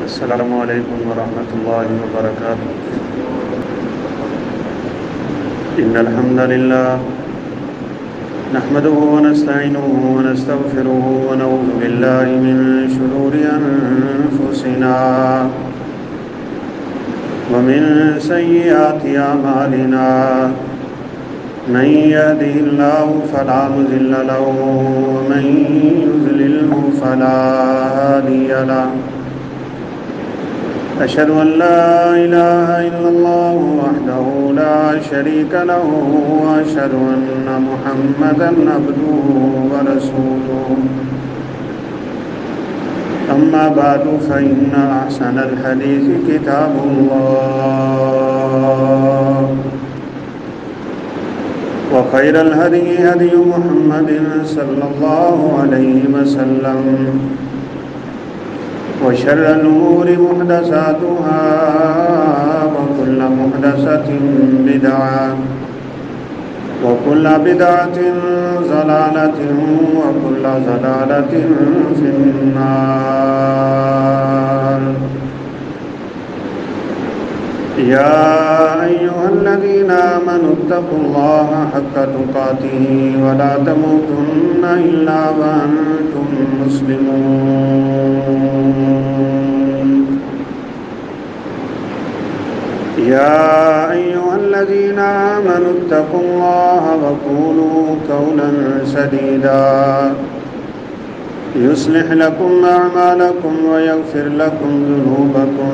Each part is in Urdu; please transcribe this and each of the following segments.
السلام علیکم ورحمۃ اللہ وبرکاتہ۔ ان الحمد للہ نحمده ونستعینه ونستغفره ونعوذ باللہ من شرور انفسنا ومن سیئات اعمالنا من يهده الله فلا مضل له ومن يضلل فلا هادي له۔ أشهد أن لا إله إلا الله وحده لا شريك له وأشهد أن محمدا عبده ورسوله۔ أما بعد فإن أحسن الحديث كتاب الله وخير الهدي هدي محمد صلى الله عليه وسلم وشر الأمور محدثاتها وكل محدثة بدعة وكل بدعة ضلالة وكل ضلالة في النار۔ يا أيها الذين آمنوا اتقوا الله حق تقاته ولا تموتن إلا وأنتم مسلمون۔ يا أيها الذين آمنوا اتقوا الله وقولوا قولا سديدا يصلح لكم أعمالكم ويغفر لكم ذنوبكم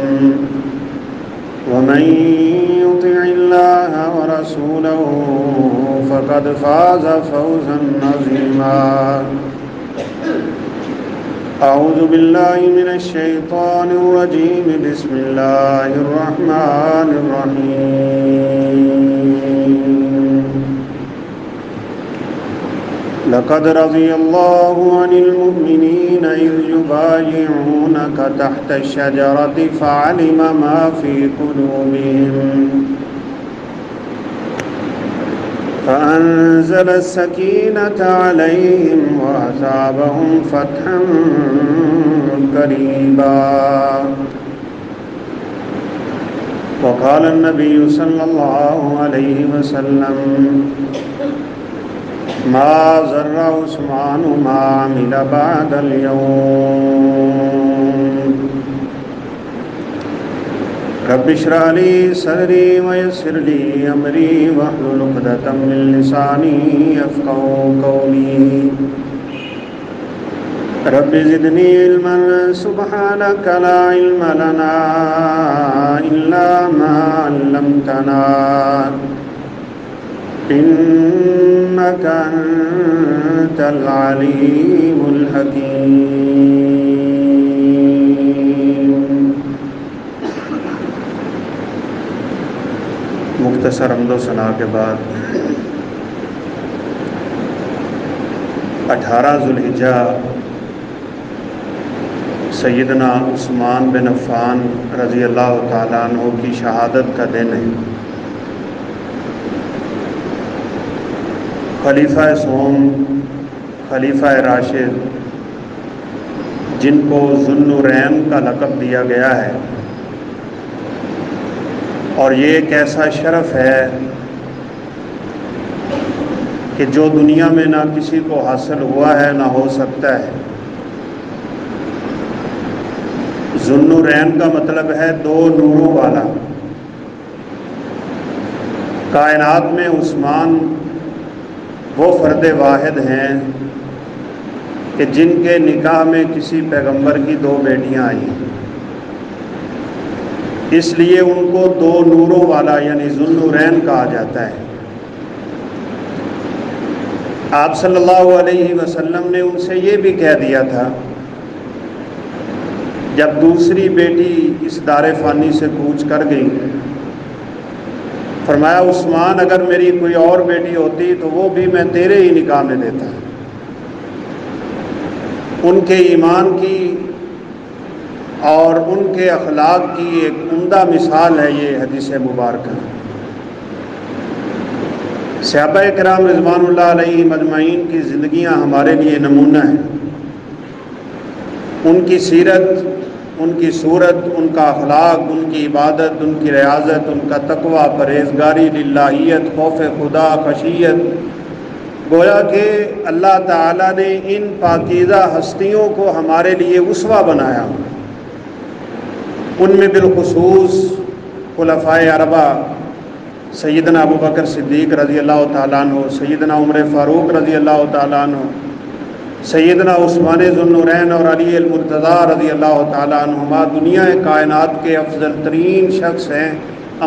ومن يطع الله ورسوله فقد فاز فوزا عظيما۔ أعوذ بالله من الشيطان الرجيم، بسم الله الرحمن الرحيم۔ لقد رضي الله عن المؤمنين إذ يبايعونك تحت الشجرة فعلم ما في قلوبهم فأنزل السكينة عليهم وأثابهم فتحا قريبا۔ وقال النبي صلى الله عليه وسلم: ما ضر عثمان ما عمل بعد اليوم۔ رب اشرح لي صدري ويسر لي أمري واحلل عقدة من لساني يفقهوا قولي۔ رب زدني علما سبحانك لا علم لنا إلا ما علمتنا إنك أنت العليم الحكيم۔ مختصر حمد و ثنا کے بعد 18 ذوالحجہ سیدنا عثمان بن عفان رضی اللہ تعالیٰ عنہ کی شہادت کا دن ہے۔ خلیفہ سوم، خلیفہ راشد، جن کو ذو النورین کا لقب دیا گیا ہے، اور یہ ایک ایسا شرف ہے کہ جو دنیا میں نہ کسی کو حاصل ہوا ہے نہ ہو سکتا ہے۔ ذو النورین کا مطلب ہے دو نوروں والا۔ کائنات میں عثمان وہ فرد واحد ہیں کہ جن کے نکاح میں کسی پیغمبر کی دو بیٹیاں آئیں، اس لیے ان کو دو نوروں والا یعنی ذو النورین کہا جاتا ہے۔ آپ صلی اللہ علیہ وسلم نے ان سے یہ بھی کہہ دیا تھا جب دوسری بیٹی اس دار فانی سے کوچ کر گئی، فرمایا عثمان اگر میری کوئی اور بیٹی ہوتی تو وہ بھی میں تیرے ہی نکاح میں دیتا۔ ان کے ایمان کی اور ان کے اخلاق کی ایک عمدہ مثال ہے یہ حدیث مبارکہ۔ صحابہ کرام رضوان اللہ علیہ مجمعین کی زندگیاں ہمارے لیے نمونہ ہیں۔ ان کی سیرت ان کی صورت، ان کا اخلاق، ان کی عبادت، ان کی ریاضت، ان کا تقوی، پرہیزگاری، للہیت، خوف خدا، خشیت، گویا کہ اللہ تعالیٰ نے ان پاکیزہ ہستیوں کو ہمارے لیے اسوہ بنایا۔ ان میں بالخصوص خلفائے اربعہ سیدنا ابو بکر صدیق رضی اللہ تعالیٰ عنہ، سیدنا عمر فاروق رضی اللہ تعالیٰ عنہ، سیدنا عثمان ذو النورین اور علی المرتضیٰ رضی اللہ تعالیٰ عنہما دنیا کائنات کے افضل ترین شخص ہیں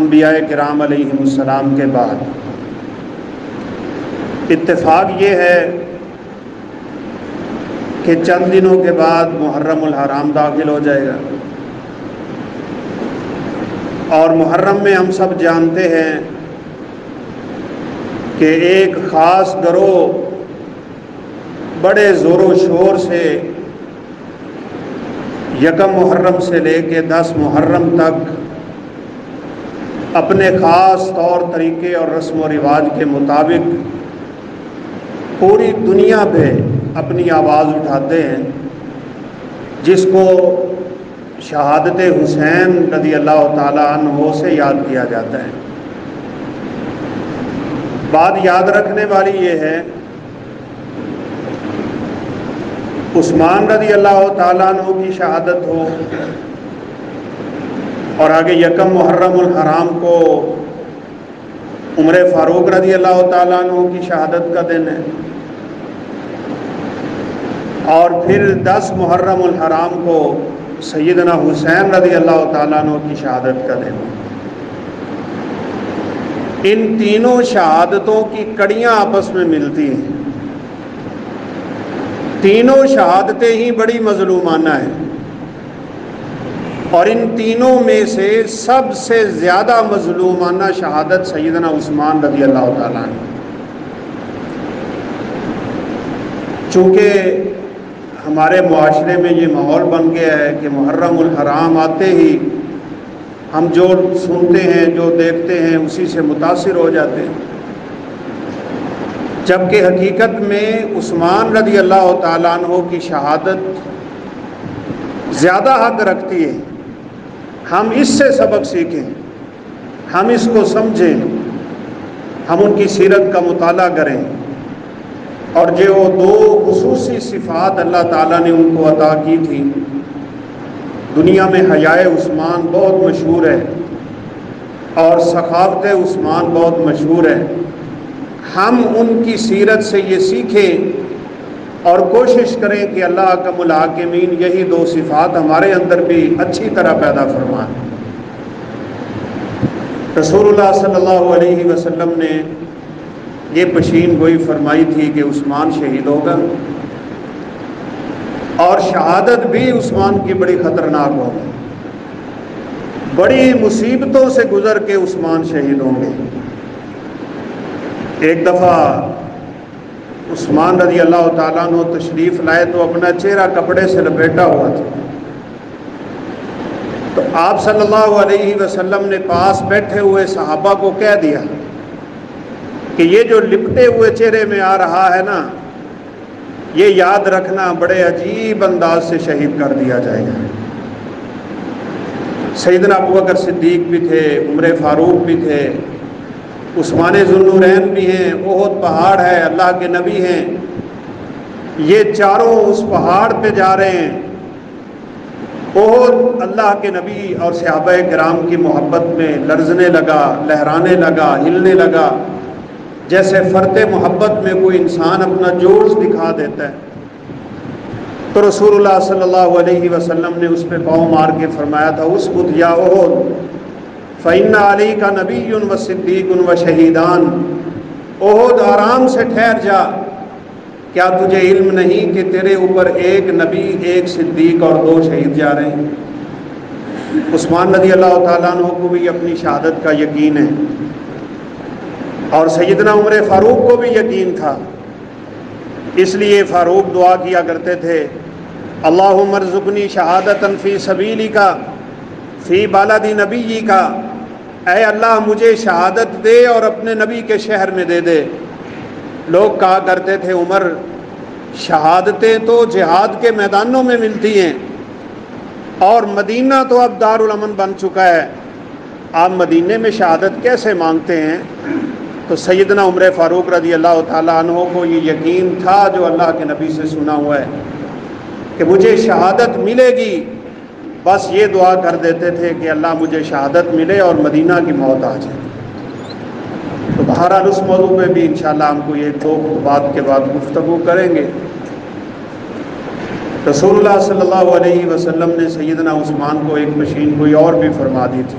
انبیاء کرام علیہم السلام کے بعد۔ اتفاق یہ ہے کہ چند دنوں کے بعد محرم الحرام داخل ہو جائے گا، اور محرم میں ہم سب جانتے ہیں کہ ایک خاص گروہ بڑے زور و شور سے یکم محرم سے لے کے 10 محرم تک اپنے خاص طور طریقے اور رسم و رواج کے مطابق پوری دنیا پہ اپنی آواز اٹھاتے ہیں، جس کو شہادت حسین رضی اللہ تعالیٰ عنہ سے یاد کیا جاتا ہے۔ بات یاد رکھنے والی یہ ہے، عثمان رضی اللہ تعالیٰ عنہ کی شہادت ہو اور آگے یکم محرم الحرام کو عمر فاروق رضی اللہ تعالیٰ عنہ کی شہادت کا دن ہے، اور پھر 10 محرم الحرام کو سیدنا حسین رضی اللہ تعالیٰ عنہ کی شہادت کا دن ہے۔ ان تینوں شہادتوں کی کڑیاں آپس میں ملتی ہیں، تینوں شہادتیں ہی بڑی مظلومانہ ہیں، اور ان تینوں میں سے سب سے زیادہ مظلومانہ شہادت سیدنا عثمان رضی اللہ تعالیٰ عنہ۔ چونکہ ہمارے معاشرے میں یہ ماحول بن گیا ہے کہ محرم الحرام آتے ہی ہم جو سنتے ہیں، جو دیکھتے ہیں، اسی سے متاثر ہو جاتے ہیں، جبکہ حقیقت میں عثمان رضی اللہ تعالیٰ عنہ کی شہادت زیادہ حق رکھتی ہے۔ ہم اس سے سبق سیکھیں، ہم اس کو سمجھیں، ہم ان کی سیرت کا مطالعہ کریں، اور جو 2 خصوصی صفات اللہ تعالیٰ نے ان کو عطا کی تھی۔ دنیا میں حیائے عثمان بہت مشہور ہے اور سخاوت عثمان بہت مشہور ہے۔ ہم ان کی سیرت سے یہ سیکھیں اور کوشش کریں کہ اللہ اکرم الحاکمین یہی 2 صفات ہمارے اندر بھی اچھی طرح پیدا فرمائیں۔ رسول اللہ صلی اللہ علیہ وسلم نے یہ پیشین گوئی فرمائی تھی کہ عثمان شہید ہوگا، اور شہادت بھی عثمان کی بڑی خطرناک ہوگی، بڑی مصیبتوں سے گزر کے عثمان شہید ہوں گے۔ ایک دفعہ عثمان رضی اللہ تعالیٰ عنہ تشریف لائے تو اپنا چہرہ کپڑے سے لپیٹا ہوا تھا، تو آپ صلی اللہ علیہ وسلم نے پاس بیٹھے ہوئے صحابہ کو کہہ دیا کہ یہ جو لپٹے ہوئے چہرے میں آ رہا ہے نا، یہ یاد رکھنا بڑے عجیب انداز سے شہید کر دیا جائے گا۔ سیدنا ابو بکر صدیق بھی تھے، عمر فاروق بھی تھے، عثمان ذو النورین بھی ہیں، احد پہاڑ ہے، اللہ کے نبی ہیں، یہ چاروں اس پہاڑ پہ جا رہے ہیں۔ احد اللہ کے نبی اور صحابہ کرام کی محبت میں لرزنے لگا، لہرانے لگا، ہلنے لگا، جیسے فرط محبت میں کوئی انسان اپنا جوش دکھا دیتا ہے۔ تو رسول اللہ صلی اللہ علیہ وسلم نے اس پہ پاؤں مار کے فرمایا تھا، اسکت یا احد فإن علیک نبی و صدیق و شہیدان۔ احد آرام سے ٹھہر جا، کیا تجھے علم نہیں کہ تیرے اوپر ایک نبی، ایک صدیق اور 2 شہید جا رہے ہیں۔ عثمان رضی اللہ تعالیٰ عنہ کو بھی اپنی شہادت کا یقین ہے، اور سیدنا عمر فاروق کو بھی یقین تھا، اس لیے فاروق دعا کیا کرتے تھے، اللہم ارزقنی شہادتا فی سبیلک فی بلد نبیک، اے اللہ مجھے شہادت دے اور اپنے نبی کے شہر میں دے دے۔ لوگ کہا کرتے تھے عمر شہادتیں تو جہاد کے میدانوں میں ملتی ہیں، اور مدینہ تو اب دارالامن بن چکا ہے، آپ مدینے میں شہادت کیسے مانگتے ہیں؟ تو سیدنا عمر فاروق رضی اللہ تعالیٰ عنہ کو یہ یقین تھا جو اللہ کے نبی سے سنا ہوا ہے کہ مجھے شہادت ملے گی، بس یہ دعا کر دیتے تھے کہ اللہ مجھے شہادت ملے اور مدینہ کی موت آ جائے۔ تو بہرحال اس موضوع پہ بھی انشاءاللہ ہم کو یہ دو بات کے بعد گفتگو کریں گے۔ رسول اللہ صلی اللہ علیہ وسلم نے سیدنا عثمان کو ایک مشین کوئی اور بھی فرما دی تھی۔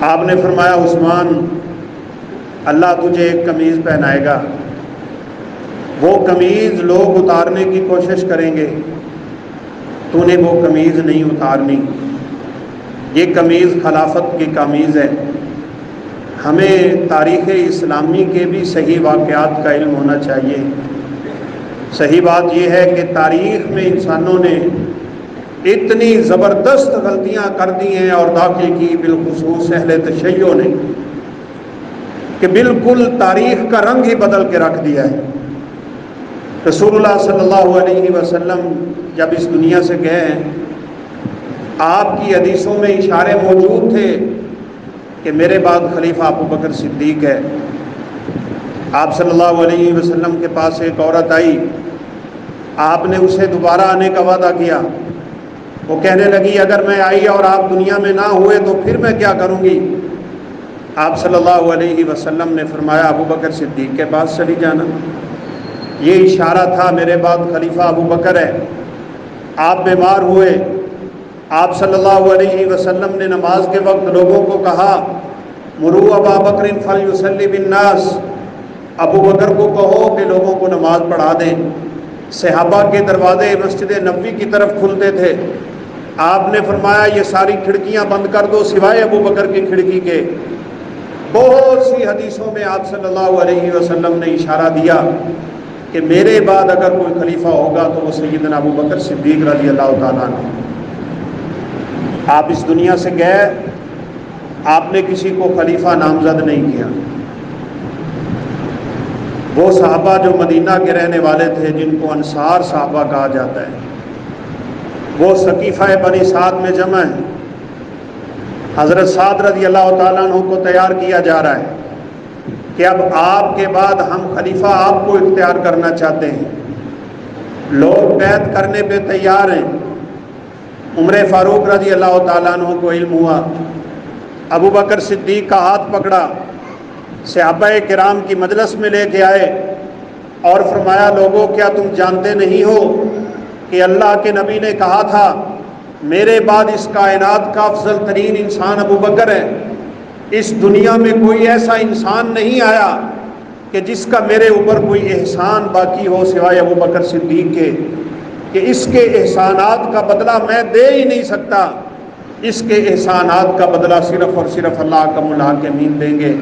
آپ نے فرمایا عثمان، اللہ تجھے ایک قمیض پہنائے گا، وہ قمیض لوگ اتارنے کی کوشش کریں گے، تو نے وہ قمیض نہیں اتارنی، یہ قمیض خلافت کی قمیض ہے۔ ہمیں تاریخ اسلامی کے بھی صحیح واقعات کا علم ہونا چاہیے۔ صحیح بات یہ ہے کہ تاریخ میں انسانوں نے اتنی زبردست غلطیاں کر دی ہیں اور داخل کی بالخصوص اہل تشیع نے کہ بالکل تاریخ کا رنگ ہی بدل کے رکھ دیا ہے۔ رسول اللہ صلی اللہ علیہ وسلم جب اس دنیا سے گئے ہیں، آپ کی حدیثوں میں اشارے موجود تھے کہ میرے بعد خلیفہ ابو بکر صدیق ہے۔ آپ صلی اللہ علیہ وسلم کے پاس ایک عورت آئی، آپ نے اسے دوبارہ آنے کا وعدہ کیا۔ وہ کہنے لگی اگر میں آئی اور آپ دنیا میں نہ ہوئے تو پھر میں کیا کروں گی؟ آپ صلی اللہ علیہ وسلم نے فرمایا ابو بکر صدیق کے پاس چلی جانا۔ یہ اشارہ تھا میرے بعد خلیفہ ابو بکر ہے۔ آپ بیمار ہوئے، آپ صلی اللہ علیہ وسلم نے نماز کے وقت لوگوں کو کہا مروا ابا بکر فلیصلی بالناس، ابو بکر کو کہو کہ لوگوں کو نماز پڑھا دیں۔ صحابہ کے دروازے مسجد نبوی کی طرف کھلتے تھے، آپ نے فرمایا یہ ساری کھڑکیاں بند کر دو سوائے ابو بکر کی کھڑکی کے۔ بہت سی حدیثوں میں آپ صلی اللہ علیہ وسلم نے اشارہ دیا کہ میرے بعد اگر کوئی خلیفہ ہوگا تو وہ سیدنا ابو بکر صدیق رضی اللہ تعالیٰ عنہ۔ آپ اس دنیا سے گئے، آپ نے کسی کو خلیفہ نامزد نہیں کیا۔ وہ صحابہ جو مدینہ کے رہنے والے تھے جن کو انصار صحابہ کہا جاتا ہے، وہ سقیفہ بنی سعد میں جمع ہیں۔ حضرت سعد رضی اللہ تعالیٰ عنہ کو تیار کیا جا رہا ہے کہ اب آپ کے بعد ہم خلیفہ آپ کو اختیار کرنا چاہتے ہیں۔ لوگ بیعت کرنے پہ تیار ہیں۔ عمر فاروق رضی اللہ تعالیٰ عنہ کو علم ہوا، ابو بکر صدیق کا ہاتھ پکڑا، صحابہ کرام کی مجلس میں لے کے آئے اور فرمایا لوگوں کیا تم جانتے نہیں ہو کہ اللہ کے نبی نے کہا تھا میرے بعد اس کائنات کا افضل ترین انسان ابو بکر ہے۔ اس دنیا میں کوئی ایسا انسان نہیں آیا کہ جس کا میرے اوپر کوئی احسان باقی ہو سوائے ابو بکر صدیق کے، کہ اس کے احسانات کا بدلہ میں دے ہی نہیں سکتا، اس کے احسانات کا بدلہ صرف اور صرف اللہ کا الحاکمین دیں گے۔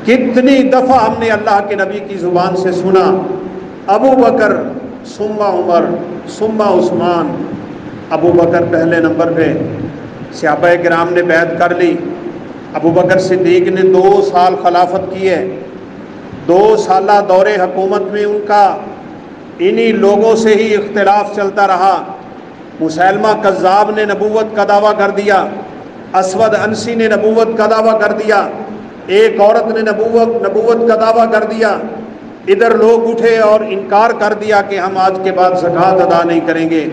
کتنی دفعہ ہم نے اللہ کے نبی کی زبان سے سنا ابو بکر ثم عمر ثم عثمان، ابو بکر پہلے نمبر پہ۔ صحابہ کرام نے بیعت کر لی۔ ابو بکر صدیق نے 2 سال خلافت کی ہے۔ 2 سالہ دور حکومت میں ان کا انہی لوگوں سے ہی اختلاف چلتا رہا۔ مسیلمہ کذاب نے نبوت کا دعویٰ کر دیا، اسود انسی نے نبوت کا دعویٰ کر دیا، ایک عورت نے نبوت کا دعویٰ کر دیا۔ ادھر لوگ اٹھے اور انکار کر دیا کہ ہم آج کے بعد زکوٰۃ ادا نہیں کریں گے۔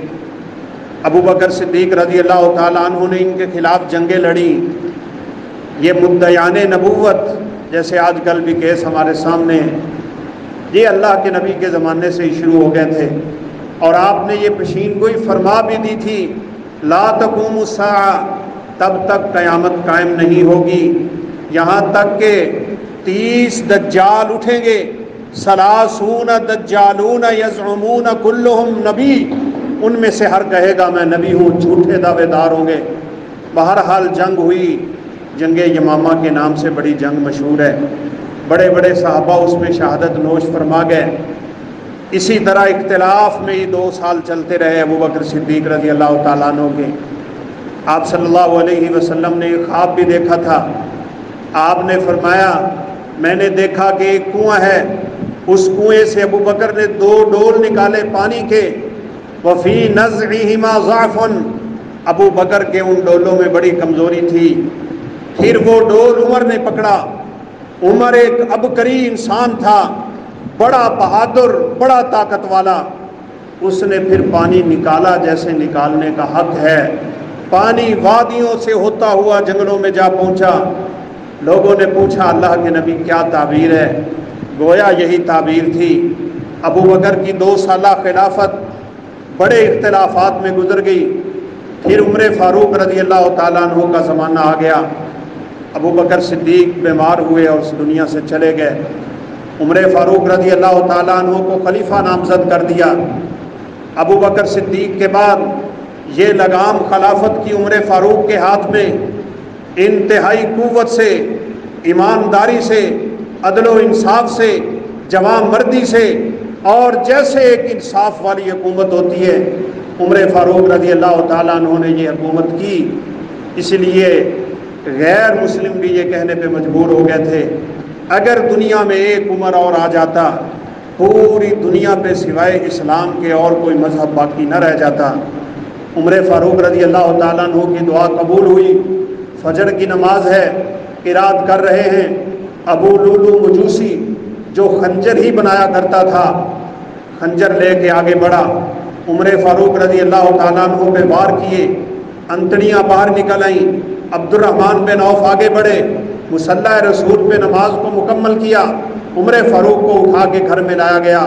ابو بکر صدیق رضی اللہ تعالیٰ عنہ نے ان کے خلاف جنگیں لڑیں۔ یہ مدعیان نبوت جیسے آج کل بھی کیس ہمارے سامنے ہیں، یہ اللہ کے نبی کے زمانے سے ہی شروع ہو گئے تھے، اور آپ نے یہ پیشین گوئی فرما بھی دی تھی لا تقوم الساعہ، تب تک قیامت قائم نہیں ہوگی یہاں تک کہ 30 دجال اٹھیں گے، 30 دجالون یزعمون کلہم نبی، ان میں سے ہر کہے گا میں نبی ہوں، جھوٹے دعوے دار ہوں گے۔ بہرحال جنگ ہوئی، جنگ یمامہ کے نام سے بڑی جنگ مشہور ہے، بڑے بڑے صحابہ اس میں شہادت نوش فرما گئے۔ اسی طرح اختلاف میں ہی 2 سال چلتے رہے ابو بکر صدیق رضی اللہ تعالیٰ عنہ کے۔ آپ صلی اللہ علیہ وسلم نے ایک خواب بھی دیکھا تھا۔ آپ نے فرمایا میں نے دیکھا کہ ایک کنواں ہے، اس کنویں سے ابو بکر نے 2 ڈول نکالے پانی کے، وفی نزعہما ضعف، ابو بکر کے ان ڈولوں میں بڑی کمزوری تھی۔ پھر وہ ڈول عمر نے پکڑا۔ عمر ایک عبقری انسان تھا، بڑا بہادر، بڑا طاقت والا۔ اس نے پھر پانی نکالا جیسے نکالنے کا حق ہے۔ پانی وادیوں سے ہوتا ہوا جنگلوں میں جا پہنچا۔ لوگوں نے پوچھا اللہ کے نبی کیا تعبیر ہے؟ گویا یہی تعبیر تھی۔ ابو بکر کی 2 سالہ خلافت بڑے اختلافات میں گزر گئی۔ پھر عمر فاروق رضی اللہ تعالیٰ عنہ کا زمانہ آ گیا۔ ابو بکر صدیق بیمار ہوئے اور اس دنیا سے چلے گئے۔ عمر فاروق رضی اللہ تعالیٰ عنہ کو خلیفہ نامزد کر دیا۔ ابو بکر صدیق کے بعد یہ لگام خلافت کی عمر فاروق کے ہاتھ میں انتہائی قوت سے، ایمانداری سے، عدل و انصاف سے، جوان مردی سے، اور جیسے ایک انصاف والی حکومت ہوتی ہے عمر فاروق رضی اللہ تعالیٰ عنہ نے یہ حکومت کی۔ اس لیے غیر مسلم بھی یہ کہنے پہ مجبور ہو گئے تھے اگر دنیا میں ایک عمر اور آ جاتا پوری دنیا پہ سوائے اسلام کے اور کوئی مذہب باقی نہ رہ جاتا۔ عمر فاروق رضی اللہ تعالیٰ عنہ کی دعا قبول ہوئی۔ فجر کی نماز ہے، قرات کر رہے ہیں۔ ابو لولو مجوسی جو خنجر ہی بنایا کرتا تھا، خنجر لے کے آگے بڑھا، عمر فاروق رضی اللہ تعالیٰ عنہ پہ وار کیے، انتڑیاں باہر نکل آئیں۔ عبد الرحمن بن عوف آگے بڑھے، مصلی رسول پہ نماز کو مکمل کیا۔ عمر فاروق کو اٹھا کے گھر میں لایا گیا۔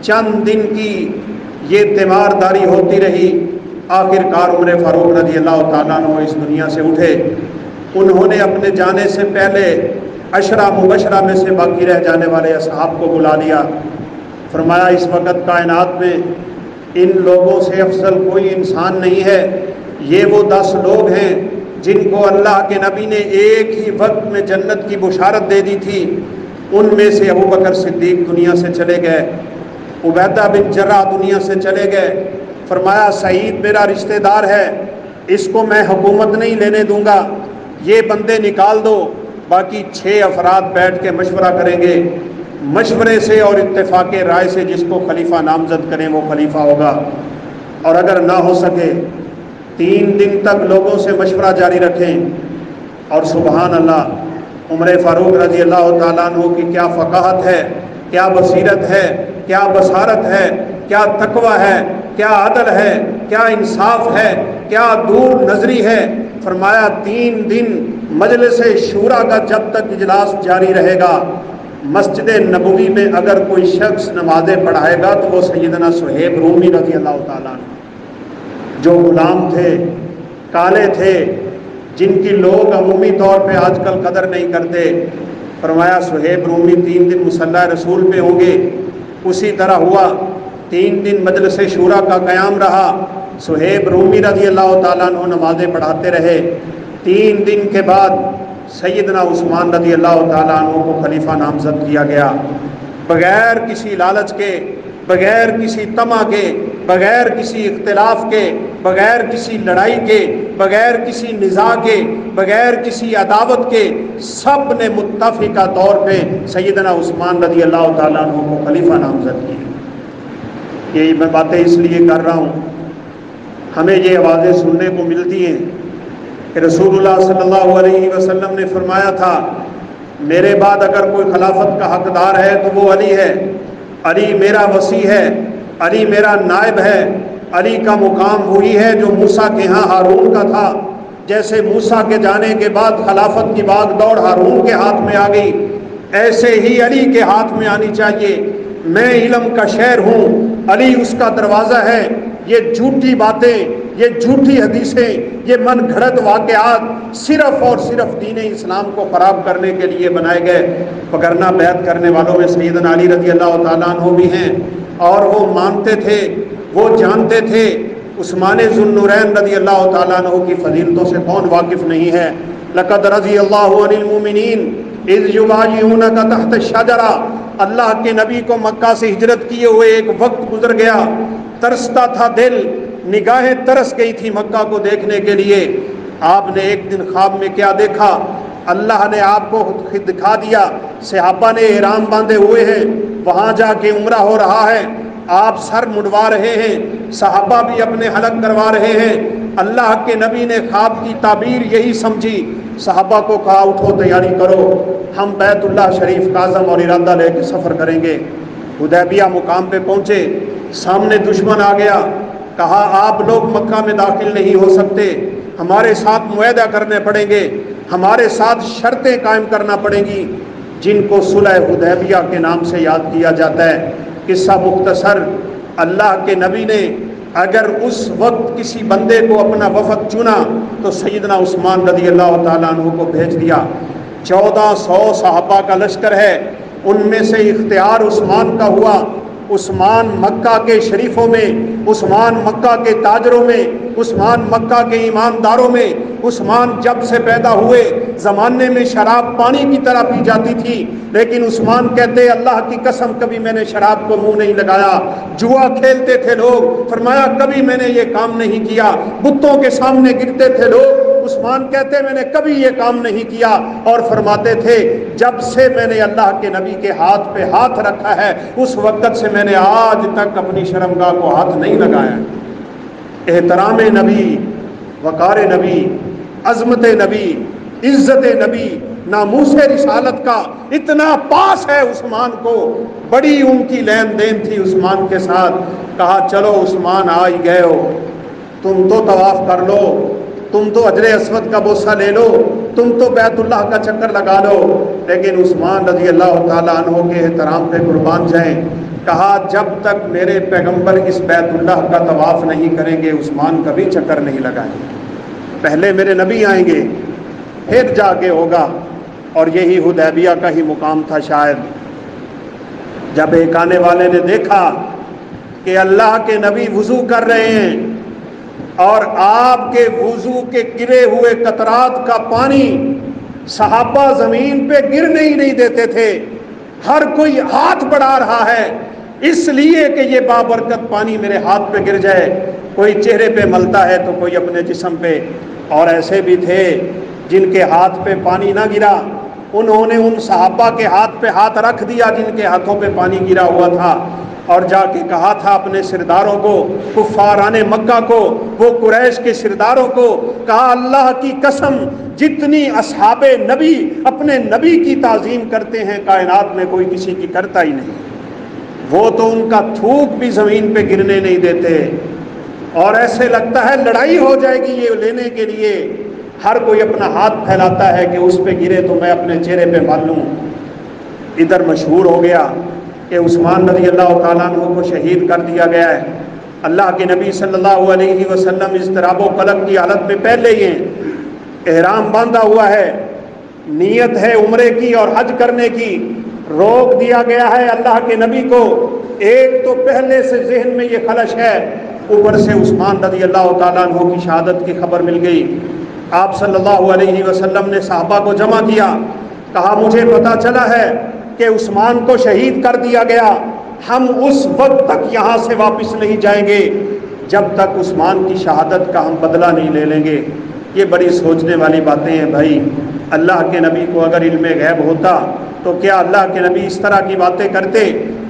چند دن کی یہ تیمارداری ہوتی رہی۔ آخر کار عمر فاروق رضی اللہ تعالیٰ عنہ اس دنیا سے اٹھے۔ انہوں نے اپنے جانے سے پہلے عشرہ مبشرہ میں سے باقی رہ جانے والے اصحاب کو بلا لیا۔ فرمایا اس وقت کائنات میں ان لوگوں سے افضل کوئی انسان نہیں ہے۔ یہ وہ 10 لوگ ہیں جن کو اللہ کے نبی نے ایک ہی وقت میں جنت کی بشارت دے دی تھی۔ ان میں سے ابو بکر صدیق دنیا سے چلے گئے، عبیدہ بن جرح دنیا سے چلے گئے۔ فرمایا سعید میرا رشتہ دار ہے، اس کو میں حکومت نہیں لینے دوں گا، یہ بندے نکال دو۔ باقی 6 افراد بیٹھ کے مشورہ کریں گے، مشورے سے اور اتفاق رائے سے جس کو خلیفہ نامزد کریں وہ خلیفہ ہوگا۔ اور اگر نہ ہو سکے 3 دن تک لوگوں سے مشورہ جاری رکھیں۔ اور سبحان اللہ، عمر فاروق رضی اللہ تعالیٰ عنہ کی کیا فقاہت ہے، کیا بصیرت ہے، کیا بصارت ہے، کیا تقوی ہے، کیا عدل ہے، کیا انصاف ہے، کیا دور نظری ہے۔ فرمایا 3 دن مجلس شورا کا جب تک اجلاس جاری رہے گا، مسجد نبوی میں اگر کوئی شخص نمازیں پڑھائے گا تو وہ سیدنا صہیب رومی رضی اللہ تعالیٰ عنہ، جو غلام تھے، کالے تھے، جن کی لوگ عمومی طور پہ آج کل قدر نہیں کرتے۔ فرمایا صہیب رومی 3 دن مصلی رسول پہ ہوں گے۔ اسی طرح ہوا، 3 دن مجلس شورا کا قیام رہا۔ صہیب رومی رضی اللہ تعالیٰ عنہ نمازیں پڑھاتے رہے۔ 3 دن کے بعد سیدنا عثمان رضی اللہ تعالیٰ عنہ کو خلیفہ نامزد کیا گیا، بغیر کسی لالچ کے، بغیر کسی طمع کے، بغیر کسی اختلاف کے، بغیر کسی لڑائی کے، بغیر کسی نزاع کے، بغیر کسی عداوت کے، سب نے متفقہ طور پہ سیدنا عثمان رضی اللہ تعالیٰ عنہ کو خلیفہ نامزد کیا۔ یہ میں باتیں اس لیے کر رہا ہوں، ہمیں یہ آوازیں سننے کو ملتی ہیں کہ رسول اللہ صلی اللہ علیہ وسلم نے فرمایا تھا میرے بعد اگر کوئی خلافت کا حقدار ہے تو وہ علی ہے، علی میرا وصی ہے، علی میرا نائب ہے، علی کا مقام وہی ہے جو موسیٰ کے ہاں ہارون کا تھا۔ جیسے موسیٰ کے جانے کے بعد خلافت کی باغ دوڑ ہارون کے ہاتھ میں آ گئی، ایسے ہی علی کے ہاتھ میں آنی چاہیے۔ میں علم کا شہر ہوں، علی اس کا دروازہ ہے۔ یہ جھوٹی باتیں، یہ جھوٹی حدیثیں، یہ من گھڑت واقعات صرف اور صرف دین اسلام کو خراب کرنے کے لیے بنائے گئے۔ وگرنہ بیعت کرنے والوں میں سیدنا علی رضی اللہ تعالیٰ عنہ بھی ہیں، اور وہ مانتے تھے، وہ جانتے تھے۔ عثمان ذو النورین رضی اللہ تعالیٰ عنہ کی فضیلتوں سے کون واقف نہیں ہے؟ لقد رضی اللہ عن المؤمنین اذ یبایعونک تحت الشجرہ۔ اللہ کے نبی کو مکہ سے ہجرت کیے ہوئے ایک وقت گزر گیا، ترستا تھا دل، نگاہیں ترس گئی تھی مکہ کو دیکھنے کے لیے۔ آپ نے ایک دن خواب میں کیا دیکھا؟ اللہ نے آپ کو دکھا دیا، صحابہ نے احرام باندھے ہوئے ہیں، وہاں جا کے عمرہ ہو رہا ہے، آپ سر مڑوا رہے ہیں، صحابہ بھی اپنے حلق کروا رہے ہیں۔ اللہ کے نبی نے خواب کی تعبیر یہی سمجھی، صحابہ کو کہا اٹھو تیاری کرو، ہم بیت اللہ شریف کا عزم اور ارادہ لے کے سفر کریں گے۔ حدیبیہ مقام پہ پہنچے، سامنے دشمن آ گیا، کہا آپ لوگ مکہ میں داخل نہیں ہو سکتے، ہمارے ساتھ معاہدہ کرنے پڑیں گے، ہمارے ساتھ شرطیں قائم کرنا پڑیں گی، جن کو صلح حدیبیہ کے نام سے یاد کیا جاتا ہے۔ قصہ مختصر، اللہ کے نبی نے اگر اس وقت کسی بندے کو اپنا وفد چنا تو سیدنا عثمان رضی اللہ تعالیٰ عنہ کو بھیج دیا۔ 1400 صحابہ کا لشکر ہے، ان میں سے اختیار عثمان کا ہوا۔ عثمان مکہ کے شریفوں میں، عثمان مکہ کے تاجروں میں، عثمان مکہ کے ایمانداروں میں، عثمان جب سے پیدا ہوئے زمانے میں شراب پانی کی طرح پی جاتی تھی، لیکن عثمان کہتے اللہ کی قسم کبھی میں نے شراب کو منہ نہیں لگایا۔ جوا کھیلتے تھے لوگ، فرمایا کبھی میں نے یہ کام نہیں کیا۔ بتوں کے سامنے گرتے تھے لوگ، عثمان کہتے میں نے کبھی یہ کام نہیں کیا، اور فرماتے تھے جب سے میں نے اللہ کے نبی کے ہاتھ پہ ہاتھ رکھا ہے اس وقت سے میں نے آج تک اپنی شرمگاہ کو ہاتھ نہیں لگایا۔ احترام نبی، وقار نبی، عظمت نبی، عزت نبی، ناموس رسالت کا اتنا پاس ہے عثمان کو، بڑی ان کی لین دین تھی عثمان کے ساتھ۔ کہا چلو عثمان آ ہی گئے ہو، تم تو طواف کر لو، تم تو حجر اسود کا بوسہ لے لو، تم تو بیت اللہ کا چکر لگا لو۔ لیکن عثمان رضی اللہ تعالیٰ عنہ کے احترام پہ قربان جائیں، کہا جب تک میرے پیغمبر اس بیت اللہ کا طواف نہیں کریں گے عثمان کبھی چکر نہیں لگائیں گے، پہلے میرے نبی آئیں گے پھر جا کے ہوگا۔ اور یہی حدیبیہ کا ہی مقام تھا شاید، جب ایک آنے والے نے دیکھا کہ اللہ کے نبی وضو کر رہے ہیں اور آپ کے وضو کے گرے ہوئے قطرات کا پانی صحابہ زمین پہ گرنے ہی نہیں دیتے تھے، ہر کوئی ہاتھ بڑھا رہا ہے اس لیے کہ یہ بابرکت پانی میرے ہاتھ پہ گر جائے، کوئی چہرے پہ ملتا ہے تو کوئی اپنے جسم پہ، اور ایسے بھی تھے جن کے ہاتھ پہ پانی نہ گرا، انہوں نے ان صحابہ کے ہاتھ پہ ہاتھ رکھ دیا جن کے ہاتھوں پہ پانی گرا ہوا تھا، اور جا کے کہا تھا اپنے سرداروں کو، کفاران مکہ کو، وہ قریش کے سرداروں کو، کہا اللہ کی قسم جتنی اصحاب نبی اپنے نبی کی تعظیم کرتے ہیں کائنات میں کوئی کسی کی کرتا ہی نہیں، وہ تو ان کا تھوک بھی زمین پہ گرنے نہیں دیتے، اور ایسے لگتا ہے لڑائی ہو جائے گی یہ لینے کے لیے، ہر کوئی اپنا ہاتھ پھیلاتا ہے کہ اس پہ گرے تو میں اپنے چہرے پہ مال لوں۔ ادھر مشہور ہو گیا کہ عثمان رضی اللہ تعالیٰ عنہ کو شہید کر دیا گیا ہے۔ اللہ کے نبی صلی اللہ علیہ وسلم اضطراب و قلق کی حالت میں پہلے ہی ہیں، احرام باندھا ہوا ہے، نیت ہے عمرے کی اور حج کرنے کی، روک دیا گیا ہے اللہ کے نبی کو۔ ایک تو پہلے سے ذہن میں یہ خلش ہے، اوپر سے عثمان رضی اللہ تعالیٰ عنہ کی شہادت کی خبر مل گئی۔ آپ صلی اللہ علیہ وسلم نے صحابہ کو جمع کیا، کہا مجھے پتا چلا ہے کہ عثمان کو شہید کر دیا گیا، ہم اس وقت تک یہاں سے واپس نہیں جائیں گے جب تک عثمان کی شہادت کا ہم بدلہ نہیں لے لیں گے۔ یہ بڑی سوچنے والی باتیں ہیں بھائی، اللہ کے نبی کو اگر علم غیب ہوتا تو کیا اللہ کے نبی اس طرح کی باتیں کرتے؟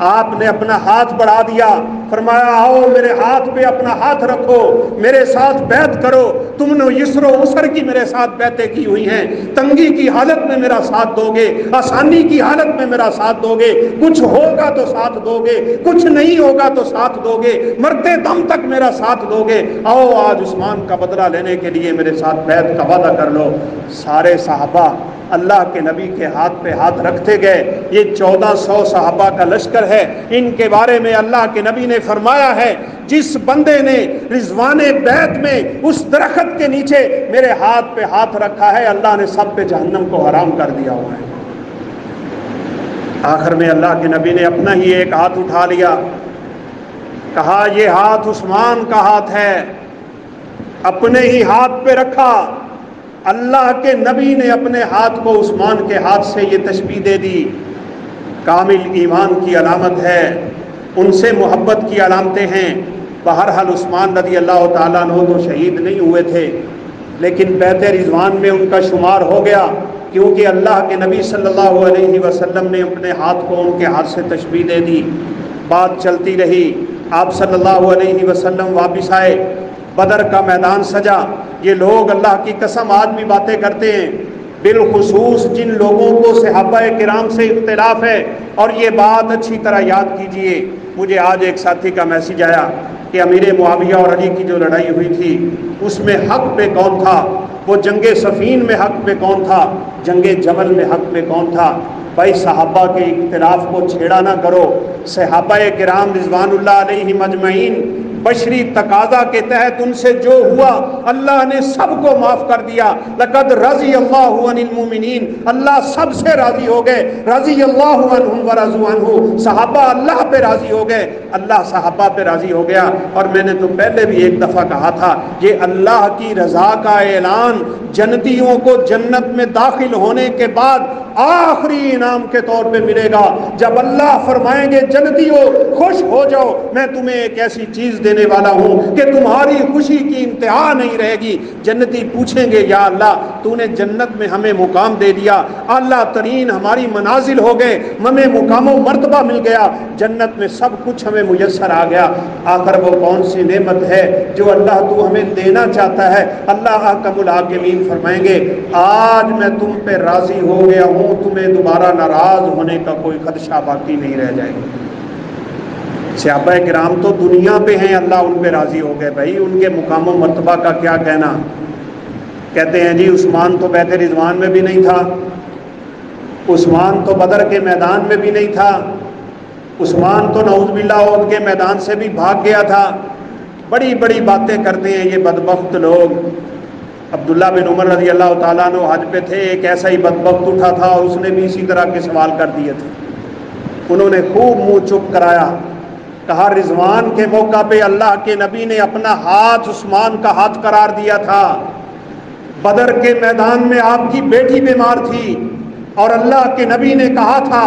آپ نے اپنا ہاتھ بڑھا دیا، فرمایا آؤ میرے ہاتھ پہ اپنا ہاتھ رکھو، میرے ساتھ بیعت کرو، تم نے یسر و عسر کی میرے ساتھ بیعتیں کی ہوئی ہیں، تنگی کی حالت میں میرا ساتھ دو گے، آسانی کی حالت میں میرا ساتھ دو گے، کچھ ہوگا تو ساتھ دو گے، کچھ نہیں ہوگا تو ساتھ دو گے، مرتے دم تک میرا ساتھ دو گے، آؤ آج عثمان کا بدلہ لینے کے لیے میرے ساتھ بیعت کا وعدہ کر لو۔ سارے صحابہ اللہ کے نبی کے ہاتھ پہ ہاتھ رکھتے گئے۔ یہ 1400 صحابہ کا لشکر ہے، ان کے بارے میں اللہ کے نبی نے فرمایا ہے جس بندے نے رضوان بیعت میں اس درخت کے نیچے میرے ہاتھ پہ ہاتھ رکھا ہے اللہ نے سب پہ جہنم کو حرام کر دیا ہوا ہے۔ آخر میں اللہ کے نبی نے اپنا ہی ایک ہاتھ اٹھا لیا، کہا یہ ہاتھ عثمان کا ہاتھ ہے، اپنے ہی ہاتھ پہ رکھا۔ اللہ کے نبی نے اپنے ہاتھ کو عثمان کے ہاتھ سے یہ تشبیہ دے دی، کامل ایمان کی علامت ہے، ان سے محبت کی علامتیں ہیں۔ بہرحال عثمان رضی اللہ تعالیٰ عنہ تو شہید نہیں ہوئے تھے، لیکن بیعت رضوان میں ان کا شمار ہو گیا، کیونکہ اللہ کے نبی صلی اللہ علیہ وسلم نے اپنے ہاتھ کو ان کے ہاتھ سے تشبیہ دے دی۔ بات چلتی رہی، آپ صلی اللہ علیہ وسلم واپس آئے، بدر کا میدان سجا۔ یہ لوگ اللہ کی قسم آج بھی باتیں کرتے ہیں، بالخصوص جن لوگوں کو صحابہ کرام سے اختلاف ہے، اور یہ بات اچھی طرح یاد کیجئے۔ مجھے آج ایک ساتھی کا میسج آیا کہ امیر معاویہ اور علی کی جو لڑائی ہوئی تھی اس میں حق پہ کون تھا؟ وہ جنگ صفین میں حق پہ کون تھا؟ جنگ جمل میں حق پہ کون تھا؟ بھائی صحابہ کے اختلاف کو چھیڑا نہ کرو۔ صحابہ کرام رضوان اللہ علیہم اجمعین بشری تقاضا کے تحت ان سے جو ہوا اللہ نے سب کو معاف کر دیا۔ لقد رضی اللہ عن المؤمنین، اللہ سب سے راضی ہو گئے۔ رضی اللہ عنہم ورضوا عنہ، صحابہ اللہ پہ راضی ہو گئے، اللہ صحابہ پہ راضی ہو گیا۔ اور میں نے تو پہلے بھی ایک دفعہ کہا تھا، یہ اللہ کی رضا کا اعلان جنتیوں کو جنت میں داخل ہونے کے بعد آخری انعام کے طور پہ ملے گا، جب اللہ فرمائیں گے جنتیوں خوش ہو جاؤ، میں تمہیں ایک ایسی چیز دینے والا ہوں کہ تمہاری خوشی کی انتہا نہیں رہے گی۔ جنتی پوچھیں گے یا اللہ تو نے جنت میں ہمیں مقام دے دیا، اعلیٰ ترین ہماری منازل ہو گئے، ہمیں مقام و مرتبہ مل گیا، جنت میں سب کچھ ہمیں میسر آ گیا۔ آخر وہ کون سی نعمت ہے جو اللہ تو ہمیں دینا چاہتا ہے؟ اللہ احکم الحاکمین فرمائیں گے آج میں تم پہ راضی ہو گیا ہوں، تمہیں دوبارہ ناراض ہونے کا کوئی خدشہ باقی نہیں رہ جائے گا۔ صحابہ کرام تو دنیا پہ ہیں، اللہ ان پہ راضی ہو گئے۔ بھائی ان کے مقام و مرتبہ کا کیا کہنا؟ کہتے ہیں جی عثمان تو بیعت رضوان میں بھی نہیں تھا، عثمان تو بدر کے میدان میں بھی نہیں تھا، عثمان تو نعوذ باللہ احد کے میدان سے بھی بھاگ گیا تھا۔ بڑی بڑی باتیں کرتے ہیں یہ بدبخت لوگ۔ عبداللہ بن عمر رضی اللہ تعالیٰ عنہ حج پہ تھے، ایک ایسا ہی بدبخت اٹھا تھا اور اس نے بھی اسی طرح کے سوال کر دیے تھے۔ انہوں نے خوب منہ چپ کرایا، کہا رضوان کے موقع پہ اللہ کے نبی نے اپنا ہاتھ عثمان کا ہاتھ قرار دیا تھا، بدر کے میدان میں آپ کی بیٹی بیمار تھی اور اللہ کے نبی نے کہا تھا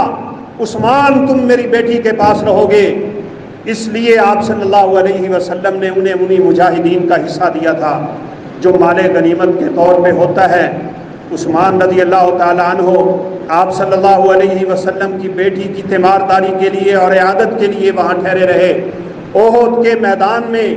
عثمان تم میری بیٹی کے پاس رہو گے، اس لیے آپ صلی اللہ علیہ وسلم نے انہیں مجاہدین کا حصہ دیا تھا جو مال غنیمت کے طور پہ ہوتا ہے۔ عثمان رضی اللہ تعالیٰ عنہ آپ صلی اللہ علیہ وسلم کی بیٹی کی تیمارداری کے لیے اور عیادت کے لیے وہاں ٹھہرے رہے۔ احد کے میدان میں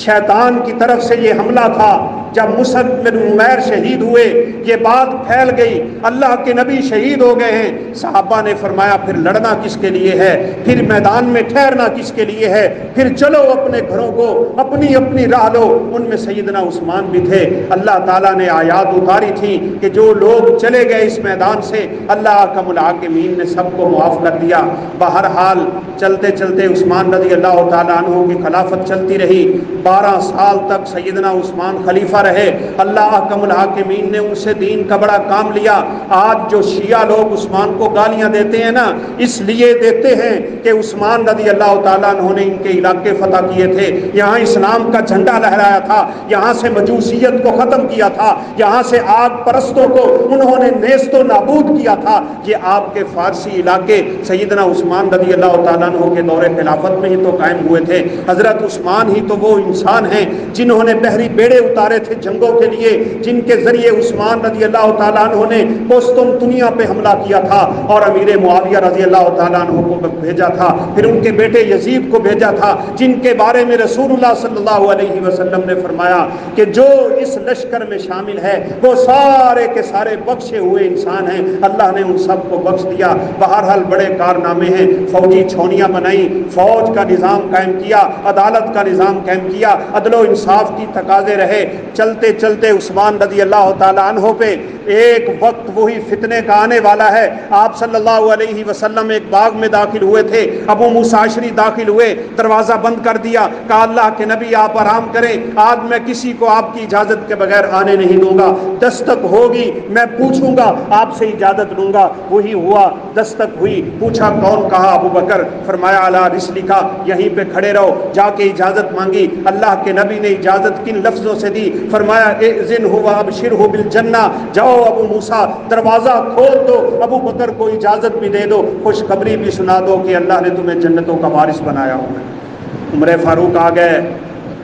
شیطان کی طرف سے یہ حملہ تھا، جب مصعب بن عمیر شہید ہوئے یہ بات پھیل گئی اللہ کے نبی شہید ہو گئے ہیں۔ صحابہ نے فرمایا پھر لڑنا کس کے لیے ہے، پھر میدان میں ٹھہرنا کس کے لیے ہے، پھر چلو اپنے گھروں کو اپنی اپنی راہ لو۔ ان میں سیدنا عثمان بھی تھے۔ اللہ تعالیٰ نے آیات اتاری تھی کہ جو لوگ چلے گئے اس میدان سے اللہ احکم الحاکمین نے سب کو معاف کر دیا۔ بہرحال چلتے چلتے عثمان رضی اللہ تعالیٰ عنہ کی خلافت چلتی رہی، 12 سال تک سیدنا عثمان خلیفہ رہے۔ اللہ احکم الحاکمین نے ان سے دین کا بڑا کام لیا۔ آج جو شیعہ لوگ عثمان کو گالیاں دیتے ہیں نا، اس لیے دیتے ہیں کہ عثمان رضی اللہ تعالیٰ عنہ نے ان کے علاقے فتح کیے تھے، یہاں اسلام کا جھنڈا لہرایا تھا، یہاں سے مجوسیت کو ختم کیا تھا، یہاں سے آگ پرستوں کو انہوں نے نیست و نابود کیا تھا۔ یہ آپ کے فارسی علاقے سیدنا عثمان رضی اللہ تعالیٰ عنہ کے دور خلافت میں ہی تو قائم ہوئے تھے۔ حضرت عثمان ہی تو وہ انسان ہیں جنہوں نے بحری بیڑے اتارے تھے جنگوں کے لیے، جن کے ذریعے عثمان رضی اللہ تعالیٰ عنہ نے قسطنطنیہ پہ حملہ کیا تھا اور امیر معاویہ رضی اللہ تعالیٰ عنہ کو بھیجا تھا، پھر ان کے بیٹے یزید کو بھیجا تھا، جن کے بارے میں رسول اللہ صلی اللہ علیہ وسلم نے فرمایا کہ جو اس لشکر میں شامل ہے وہ سارے کے سارے بخشے ہوئے انسان ہیں، اللہ نے ان سب کو بخش دیا۔ بہرحال بڑے کارنامے ہیں، فوجی چھونیاں بنائی، فوج کا نظام قائم کیا، عدالت کا نظام قائم کیا، عدل و انصاف کی تقاضے رہے۔ چلتے چلتے عثمان رضی اللہ تعالیٰ عنہ پہ ایک وقت وہی فتنے کا آنے والا ہے۔ آپ صلی اللہ علیہ وسلم ایک باغ میں داخل ہوئے تھے، ابو موسیٰ اشعری داخل ہوئے، دروازہ بند کر دیا، کہا اللہ کے نبی آپ آرام کریں، آج میں کسی کو آپ کی اجازت کے بغیر آنے نہیں دوں گا، دستک ہوگی میں پوچھوں گا آپ سے اجازت لوں گا۔ وہی ہوا، دستک ہوئی، پوچھا کون؟ کہا ابو بکر۔ فرمایا اعلیٰ رسلکا، یہیں پہ کھڑے رہو۔ جا کے اجازت مانگی، اللہ کے نبی نے اجازت کن لفظوں سے دی؟ فرمایا اذن ہوا ابشرہ بالجنہ، جاؤ ابو موسیٰ دروازہ کھول دو، ابو بکر کو اجازت بھی دے دو، خوشخبری بھی سنا دو کہ اللہ نے تمہیں جنتوں کا وارث بنایا ہوا ہے۔ عمر فاروق آ گئے،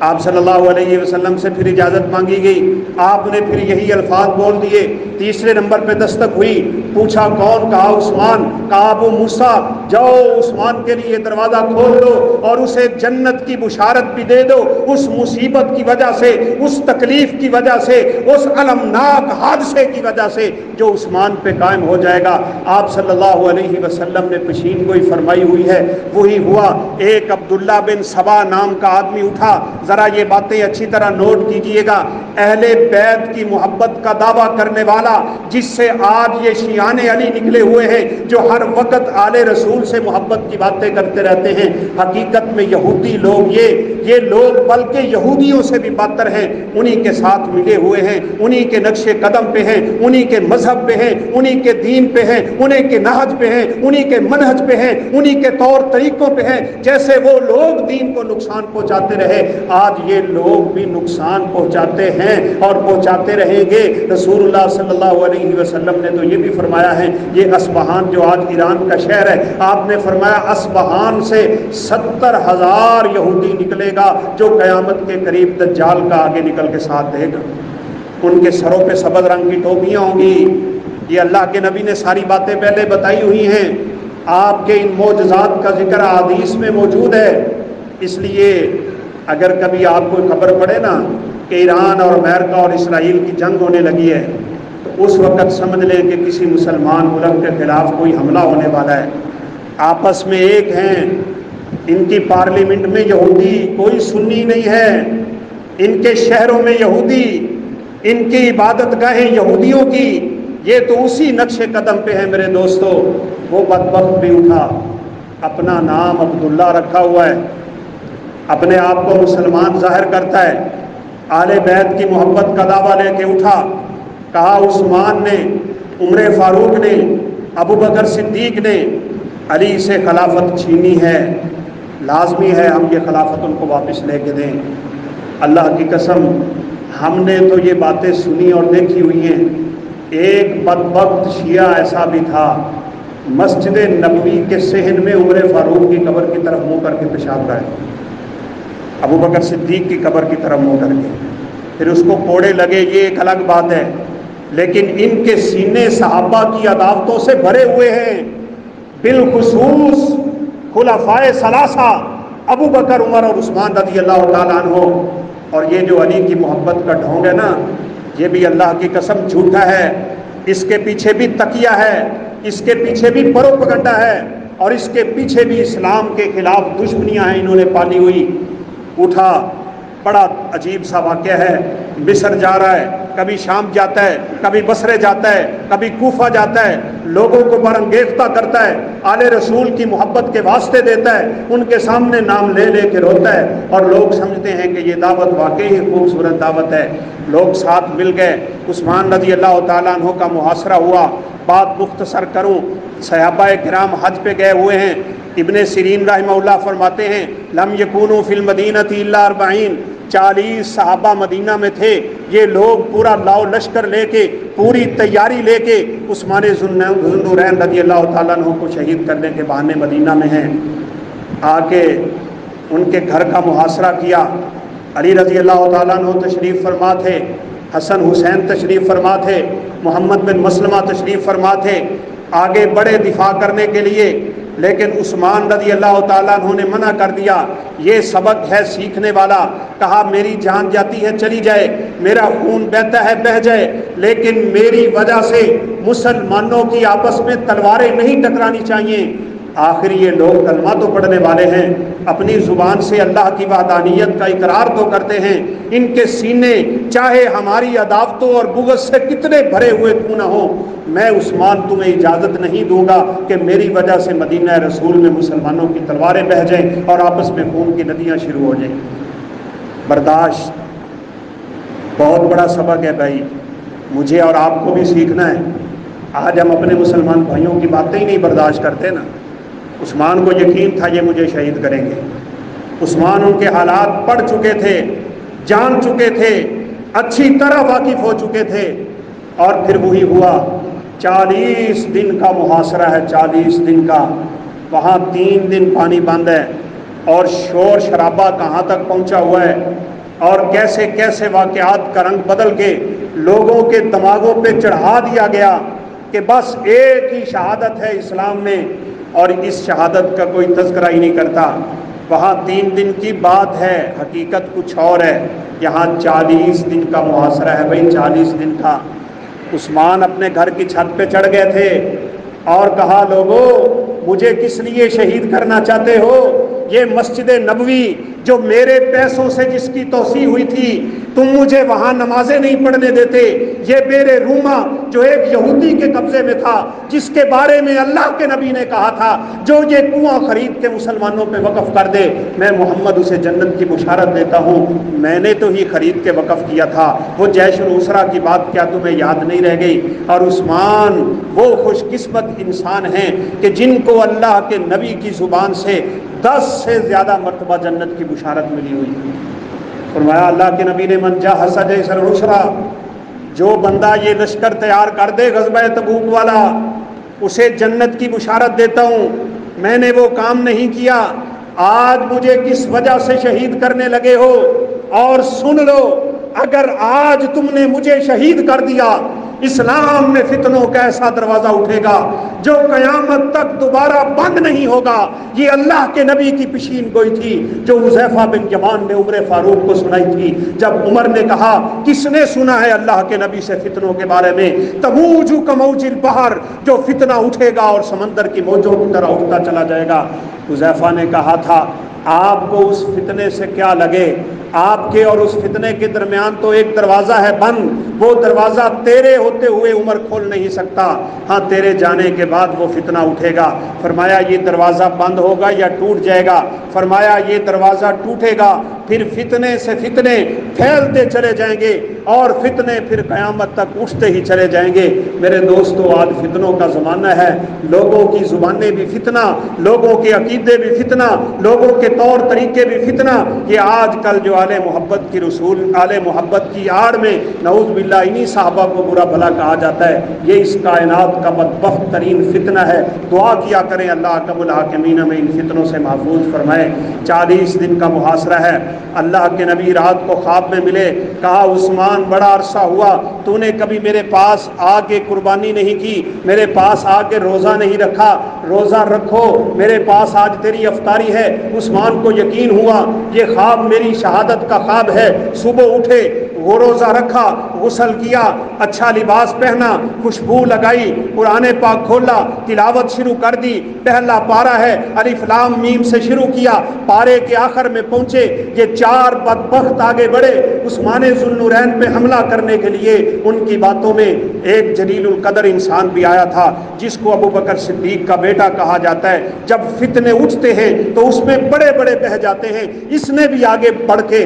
آپ صلی اللہ علیہ وسلم سے پھر اجازت مانگی گئی، آپ نے پھر یہی الفاظ بول دیے۔ تیسرے نمبر پہ دستک ہوئی، پوچھا کون؟ کہا عثمان۔ کہا ابو موسیٰ جاؤ عثمان کے لیے دروازہ کھول دو اور اسے جنت کی بشارت بھی دے دو، اس مصیبت کی وجہ سے، اس تکلیف کی وجہ سے، اس المناک حادثے کی وجہ سے جو عثمان پہ قائم ہو جائے گا۔ آپ صلی اللہ علیہ وسلم نے پیشین گوئی فرمائی ہوئی ہے، وہی ہوا۔ ایک عبداللہ بن سبا نام کا آدمی اٹھا، ذرا یہ باتیں اچھی طرح نوٹ کیجئے گا، اہل بیت کی محبت کا دعویٰ کرنے والا، جس سے آج یہ شیعان علی نکلے ہوئے ہیں جو ہر وقت آل رسول سے محبت کی باتیں کرتے رہتے ہیں، حقیقت میں یہودی لوگ یہ لوگ بلکہ یہودیوں سے بھی بدتر ہیں، انہی کے ساتھ ملے ہوئے ہیں، انہی کے نقش قدم پہ ہیں، انہی کے مذہب پہ ہیں، انہی کے دین پہ ہیں، انہی کے نہج پہ ہیں، انہی کے منہج پہ ہیں، انہی کے طور طریقوں پہ ہیں۔ جیسے وہ لوگ دین کو نقصان پہنچاتے رہے، آج یہ لوگ بھی نقصان پہنچاتے ہیں اور پہنچاتے رہیں گے۔ رسول اللہ صلی اللہ علیہ وسلم نے تو یہ بھی فرمایا ہے، یہ اصبہان جو آج ایران کا شہر ہے، آپ نے فرمایا اصبہان سے 70,000 یہودی نکلے گا جو قیامت کے قریب دجال کا آگے نکل کے ساتھ دے گا، ان کے سروں پہ سبز رنگ کی ٹوپیاں ہوں گی۔ یہ اللہ کے نبی نے ساری باتیں پہلے بتائی ہوئی ہیں، آپ کے ان معجزات کا ذکر حدیث میں موجود ہے۔ اس لیے اگر کبھی آپ کو خبر پڑے نا کہ ایران اور امریکہ اور اسرائیل کی جنگ ہونے لگی ہے، تو اس وقت سمجھ لیں کہ کسی مسلمان ملک کے خلاف کوئی حملہ ہونے والا ہے۔ آپس میں ایک ہیں، ان کی پارلیمنٹ میں یہودی، کوئی سنی نہیں ہے، ان کے شہروں میں یہودی، ان کی عبادت گاہیں یہودیوں کی، یہ تو اسی نقش قدم پہ ہے میرے دوستو۔ وہ بدبخت بھی اٹھا، اپنا نام عبداللہ رکھا ہوا ہے، اپنے آپ کو مسلمان ظاہر کرتا ہے، آل بیت کی محبت کا دعویٰ لے کے اٹھا۔ کہا عثمان نے، عمر فاروق نے، ابو بکر صدیق نے علی سے خلافت چھینی ہے، لازمی ہے ہم یہ خلافت ان کو واپس لے کے دیں۔ اللہ کی قسم ہم نے تو یہ باتیں سنی اور دیکھی ہوئی ہیں۔ ایک بدبخت شیعہ ایسا بھی تھا، مسجد نبوی کے صحن میں عمر فاروق کی قبر کی طرف منہ کر کے پیشاب کرائے، ابو بکر صدیق کی قبر کی طرف منہ کر کے، پھر اس کو کوڑے لگے، یہ ایک الگ بات ہے، لیکن ان کے سینے صحابہ کی عداوتوں سے بھرے ہوئے ہیں، بالخصوص خلفائے ثلاثہ ابو بکر، عمر اور عثمان رضی اللہ تعالیٰ عنہ۔ اور یہ جو علی کی محبت کا ڈھونگ ہے نا، یہ بھی اللہ کی قسم جھوٹا ہے، اس کے پیچھے بھی تقیہ ہے، اس کے پیچھے بھی پروپیگنڈا ہے، اور اس کے پیچھے بھی اسلام کے خلاف دشمنیاں ہیں انہوں نے پالی ہوئی۔ اٹھا، بڑا عجیب سا واقعہ ہے، مصر جا رہا ہے، کبھی شام جاتا ہے، کبھی بصرے جاتا ہے، کبھی کوفہ جاتا ہے، لوگوں کو برانگیختہ کرتا ہے، آل رسول کی محبت کے واسطے دیتا ہے، ان کے سامنے نام لے لے کے روتا ہے، اور لوگ سمجھتے ہیں کہ یہ دعوت واقعی خوبصورت دعوت ہے۔ لوگ ساتھ مل گئے، عثمان رضی اللہ تعالیٰ عنہ کا محاصرہ ہوا۔ بات مختصر کروں، صحابہ کرام حج پہ گئے ہوئے ہیں، ابن سیرین رحمہ اللہ فرماتے ہیں لم یکونوا فی المدینہ الا 40، 40 صحابہ مدینہ میں تھے۔ یہ لوگ پورا لاؤ لشکر لے کے، پوری تیاری لے کے عثمان ذوالنورین رضی اللہ تعالیٰ عنہ کو شہید کرنے کے بہانے مدینہ میں ہیں۔ آ کے ان کے گھر کا محاصرہ کیا۔ علی رضی اللہ تعالیٰ عنہ تشریف فرما تھے، حسن حسین تشریف فرما تھے، محمد بن مسلمہ تشریف فرما تھے، آگے بڑے دفاع کرنے کے لیے، لیکن عثمان رضی اللہ تعالیٰ عنہ نے منع کر دیا۔ یہ سبق ہے سیکھنے والا، کہا میری جان جاتی ہے چلی جائے، میرا خون بہتا ہے بہہ جائے، لیکن میری وجہ سے مسلمانوں کی آپس میں تلواریں نہیں ٹکرانی چاہیے۔ آخر یہ لوگ کلمہ تو پڑھنے والے ہیں، اپنی زبان سے اللہ کی وحدانیت کا اقرار تو کرتے ہیں، ان کے سینے چاہے ہماری عداوتوں اور بغض سے کتنے بھرے ہوئے کیوں نہ ہوں، میں عثمان تمہیں اجازت نہیں دوں گا کہ میری وجہ سے مدینہ رسول میں مسلمانوں کی تلواریں بہہ جائیں اور آپس میں خون کی ندیاں شروع ہو جائیں۔ برداشت بہت بڑا سبق ہے بھائی، مجھے اور آپ کو بھی سیکھنا ہے۔ آج ہم اپنے مسلمان بھائیوں کی باتیں ہی نہیں برداشت کرتے نا۔ عثمان کو یقین تھا یہ مجھے شہید کریں گے، عثمان ان کے حالات پڑھ چکے تھے، جان چکے تھے، اچھی طرح واقف ہو چکے تھے، اور پھر وہی ہوا۔ 40 دن کا محاصرہ ہے، 40 دن کا، وہاں 3 دن پانی بند ہے، اور شور شرابہ کہاں تک پہنچا ہوا ہے، اور کیسے کیسے واقعات کا رنگ بدل کے لوگوں کے دماغوں پہ چڑھا دیا گیا کہ بس ایک ہی شہادت ہے اسلام میں، اور اس شہادت کا کوئی تذکرہ ہی نہیں کرتا۔ وہاں 3 دن کی بات ہے، حقیقت کچھ اور ہے۔ یہاں 40 دن کا محاصرہ ہے بھائی، 40 دن کا۔ عثمان اپنے گھر کی چھت پہ چڑھ گئے تھے اور کہا لوگو مجھے کس لیے شہید کرنا چاہتے ہو؟ یہ مسجد نبوی جو میرے پیسوں سے جس کی توسیع ہوئی تھی، تم مجھے وہاں نمازیں نہیں پڑھنے دیتے۔ یہ بیر روما جو ایک یہودی کے قبضے میں تھا، جس کے بارے میں اللہ کے نبی نے کہا تھا جو یہ کنواں خرید کے مسلمانوں پہ وقف کر دے میں محمد اسے جنت کی بشارت دیتا ہوں، میں نے تو ہی خرید کے وقف کیا تھا۔ وہ جیش الاسرہ کی بات کیا تمہیں یاد نہیں رہ گئی؟ اور عثمان وہ خوش قسمت انسان ہیں کہ جن کو اللہ کے نبی کی زبان سے 10 سے زیادہ مرتبہ جنت کی بشارت ملی ہوئی۔ فرمایا اللہ کے نبی نے من جہز جیش الاسرہ، جو بندہ یہ لشکر تیار کر دے غزوہ تبوک والا، اسے جنت کی بشارت دیتا ہوں۔ میں نے وہ کام نہیں کیا، آج مجھے کس وجہ سے شہید کرنے لگے ہو؟ اور سن لو، اگر آج تم نے مجھے شہید کر دیا، اسلام میں فتنوں کا ایسا دروازہ اٹھے گا جو قیامت تک دوبارہ بند نہیں ہوگا۔ یہ اللہ کے نبی کی پیشین گوئی تھی جو حذیفہ بن یمان نے عمر فاروق کو سنائی تھی، جب عمر نے کہا کس نے سنا ہے اللہ کے نبی سے فتنوں کے بارے میں؟ تموج کموج البحر، جو فتنہ اٹھے گا اور سمندر کی موجوں کی طرح اٹھتا چلا جائے گا۔ حذیفہ نے کہا تھا آپ کو اس فتنے سے کیا لگے، آپ کے اور اس فتنے کے درمیان تو ایک دروازہ ہے بند، وہ دروازہ تیرے ہوتے ہوئے عمر کھول نہیں سکتا، ہاں تیرے جانے کے بعد وہ فتنہ اٹھے گا۔ فرمایا یہ دروازہ بند ہوگا یا ٹوٹ جائے گا؟ فرمایا یہ دروازہ ٹوٹے گا، پھر فتنے سے فتنے پھیلتے چلے جائیں گے اور فتنے پھر قیامت تک اٹھتے ہی چلے جائیں گے۔ میرے دوستو آج فتنوں کا زمانہ ہے، لوگوں کی زبانیں بھی فتنہ، لوگوں کے عقیدے بھی فتنہ، لوگوں کے طور طریقے بھی فتنہ۔ یہ آج کل جو آل محبت کی رسول آل محبت کی آڑ میں نعوذ باللہ انہی صحابہ کو برا بھلا کہا جاتا ہے، یہ اس کائنات کا بدبخت ترین فتنہ ہے۔ دعا کیا کریں اللہ رب العالمین ہمیں ان فتنوں سے محفوظ فرمائے۔ 40 دن کا محاصرہ ہے۔ اللہ کے نبی رات کو خواب میں ملے، کہا عثمان بڑا عرصہ ہوا تو نے کبھی میرے پاس آ کے قربانی نہیں کی، میرے پاس آ کے روزہ نہیں رکھا، روزہ رکھو، میرے پاس آج تیری افطاری ہے۔ عثمان کو یقین ہوا یہ خواب میری شہادت کا خواب ہے۔ صبح اٹھے، وہ روزہ رکھا، غسل کیا، اچھا لباس پہنا، خوشبو لگائی، قرآن پاک کھولا، تلاوت شروع کر دی۔ پہلا پارہ ہے الف لام میم سے شروع کیا، پارے کے آخر میں پہنچے، یہ 4 بدبخت آگے بڑھے عثمان ذوالنورین پہ حملہ کرنے کے لیے۔ ان کی باتوں میں ایک جلیل القدر انسان بھی آیا تھا جس کو ابو بکر صدیق کا بیٹا کہا جاتا ہے۔ جب فتنے اٹھتے ہیں تو اس میں بڑے بڑے بہہ جاتے ہیں، اس نے بھی آگے بڑھ کے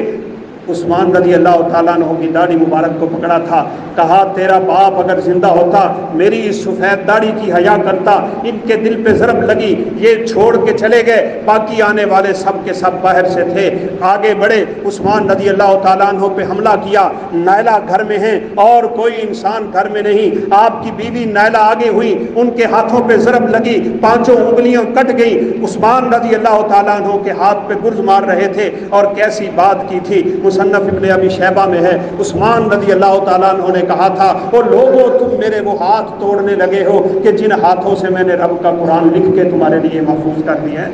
عثمان رضی اللہ تعالیٰ عنہ کی داڑھی مبارک کو پکڑا تھا، کہا تیرا باپ اگر زندہ ہوتا میری اس سفید داڑھی کی حیا کرتا۔ ان کے دل پہ ضرب لگی، یہ چھوڑ کے چلے گئے، باقی آنے والے سب کے سب باہر سے تھے، آگے بڑھے، عثمان رضی اللہ تعالیٰ عنہ پہ حملہ کیا۔ نائلہ گھر میں ہیں اور کوئی انسان گھر میں نہیں، آپ کی بیوی نائلہ آگے ہوئی، ان کے ہاتھوں پہ ضرب لگی، 5 انگلیاں کٹ گئی۔ عثمان رضی اللہ تعالیٰ عنہ کے ہاتھ پہ گرز مار رہے تھے، اور کیسی بات کی تھی، مصنف ابن ابی شیبہ میں ہے، عثمان رضی اللہ تعالیٰ عنہ نے کہا تھا او لوگوں تم میرے وہ ہاتھ توڑنے لگے ہو کہ جن ہاتھوں سے میں نے رب کا قرآن لکھ کے تمہارے لیے محفوظ کر دیا ہے۔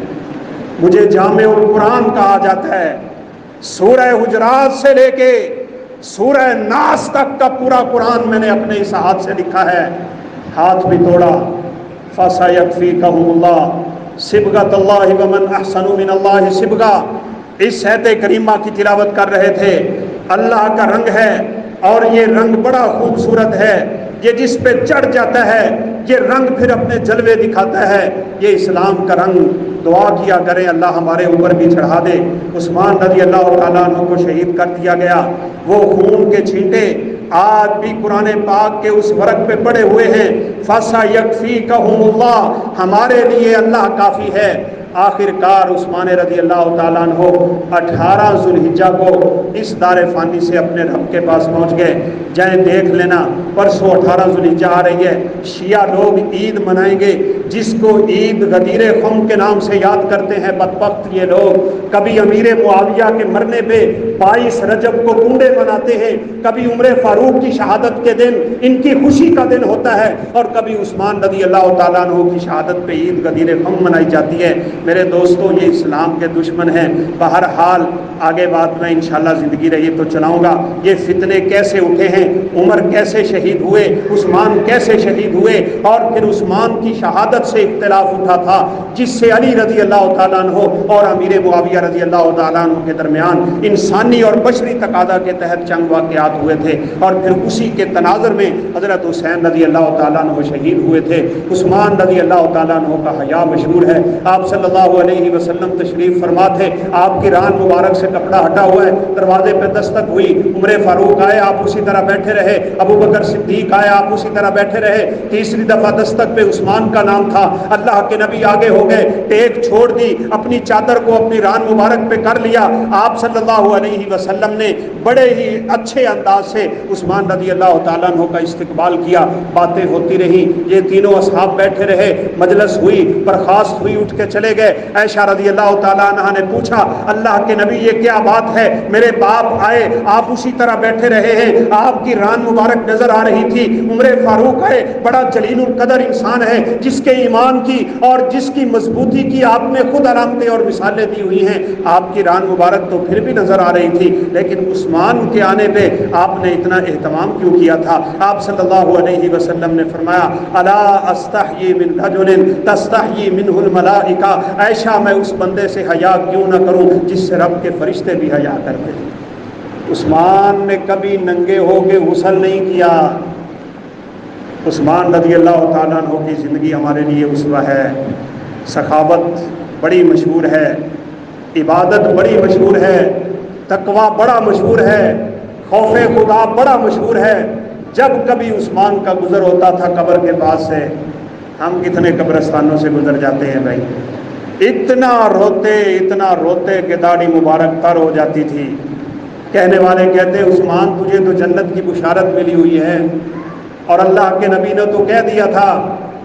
مجھے جامع القرآن کہا جاتا ہے، سورہ حجرات سے لے کے سورہ ناس تک کا پورا قرآن میں نے اپنے اس ہاتھ سے لکھا ہے۔ ہاتھ بھی توڑا، فَسَيَكْفِيكَهُمُ اللَّهُ صِبْغَةَ اللَّهِ وَمَنْ أَحْسَنُ مِنَ اللَّهِ صِبْغَةً۔ اس آیت کریمہ کی تلاوت کر رہے تھے، اللہ کا رنگ ہے اور یہ رنگ بڑا خوبصورت ہے، یہ جس پہ چڑھ جاتا ہے یہ رنگ پھر اپنے جلوے دکھاتا ہے، یہ اسلام کا رنگ۔ دعا کیا کریں اللہ ہمارے اوپر بھی چڑھا دے۔ عثمان رضی اللہ تعالیٰ عنہ کو شہید کر دیا گیا، وہ خون کے چھینٹے آج بھی قرآن پاک کے اس ورق پہ پڑے ہوئے ہیں، فَسَيَكْفِيكَهُمُ اللَّهُ، ہمارے لیے اللہ کافی ہے۔ آخر کار عثمان رضی اللہ تعالیٰ عنہ 18 ذوالحجہ کو اس دار فانی سے اپنے رب کے پاس پہنچ گئے۔ جائیں دیکھ لینا، پرسوں 18 ذوالحجہ آ رہی ہے، شیعہ لوگ عید منائیں گے، جس کو عید غدیر خم کے نام سے یاد کرتے ہیں بدبخت یہ لوگ، کبھی امیر معاویہ کے مرنے پہ 22 رجب کو کنڈے مناتے ہیں، کبھی عمر فاروق کی شہادت کے دن ان کی خوشی کا دن ہوتا ہے، اور کبھی عثمان رضی اللہ تعالیٰ عنہ کی شہادت پہ عید غدیر خم منائی جاتی ہے۔ میرے دوستوں، یہ اسلام کے دشمن ہیں۔ بہرحال آگے بات میں انشاءاللہ زندگی رہی تو چلاؤں گا۔ یہ فتنے کیسے اٹھے ہیں، عمر کیسے شہید ہوئے، عثمان کیسے شہید ہوئے، اور پھر عثمان کی شہادت سے اختلاف اٹھا تھا جس سے علی رضی اللہ تعالیٰ عنہ اور امیر معاویہ رضی اللہ تعالیٰ عنہ کے درمیان انسانی اور بشری تقاضا کے تحت چند واقعات ہوئے تھے، اور پھر اسی کے تناظر میں حضرت حسین رضی اللہ تعالیٰ عنہ شہید ہوئے تھے۔ عثمان رضی اللہ تعالیٰ عنہ کا حیا مشہور ہے۔ آپ صلی اللہ علیہ وسلم تشریف فرما تھے، آپ کی ران مبارک سے کپڑا ہٹا ہوا ہے، دروازے پہ دستک ہوئی، عمر فاروق آئے، آپ اسی طرح بیٹھے رہے، ابو بکر صدیق آئے، آپ اسی طرح بیٹھے رہے، تیسری دفعہ دستک پہ عثمان کا نام تھا، اللہ کے نبی آگے ہو گئے، ٹیک چھوڑ دی، اپنی چادر کو اپنی ران مبارک پہ کر لیا۔ آپ صلی اللہ علیہ وسلم نے بڑے ہی اچھے انداز سے عثمان رضی اللہ تعالیٰ عنہ کا استقبال کیا، باتیں ہوتی رہی، یہ تینوں اصحاب بیٹھے رہے، مجلس ہوئی، برخاست ہوئی، اٹھ کے چلے گئے۔ عائشہ رضی اللہ تعالیٰ عنہ نے پوچھا، اللہ کے نبی یہ کیا بات ہے، میرے باپ آئے آپ اسی طرح بیٹھے رہے ہیں، آپ کی ران مبارک نظر آ رہی تھی، عمر فاروق آئے، بڑا جلیل القدر انسان ہے، جس کے ایمان کی اور جس کی مضبوطی کی آپ نے خود علامتیں اور مثالیں دی ہوئی ہیں، آپ کی ران مبارک تو پھر بھی نظر آ رہی تھی، لیکن عثمان کے آنے پہ آپ نے اتنا اہتمام کیوں کیا تھا؟ آپ صلی اللہ علیہ وسلم نے فرمایا، الا استحیی من رجل تستحیی منہ الملائکہ، عائشہ میں اس بندے سے حیا کیوں نہ کروں جس سے رب کے فرشتے بھی حیا کرتے ہیں۔ عثمان نے کبھی ننگے ہو کے غسل نہیں کیا۔ عثمان رضی اللہ تعالیٰ عنہ کی زندگی ہمارے لیے اسوہ ہے۔ سخاوت بڑی مشہور ہے، عبادت بڑی مشہور ہے، تقوی بڑا مشہور ہے، خوف خدا بڑا مشہور ہے۔ جب کبھی عثمان کا گزر ہوتا تھا قبر کے پاس سے، ہم کتنے قبرستانوں سے گزر جاتے ہیں بھائی، اتنا روتے کہ داڑھی مبارک تر ہو جاتی تھی۔ کہنے والے کہتے عثمان تجھے تو جنت کی بشارت ملی ہوئی ہے، اور اللہ کے نبی نے تو کہہ دیا تھا،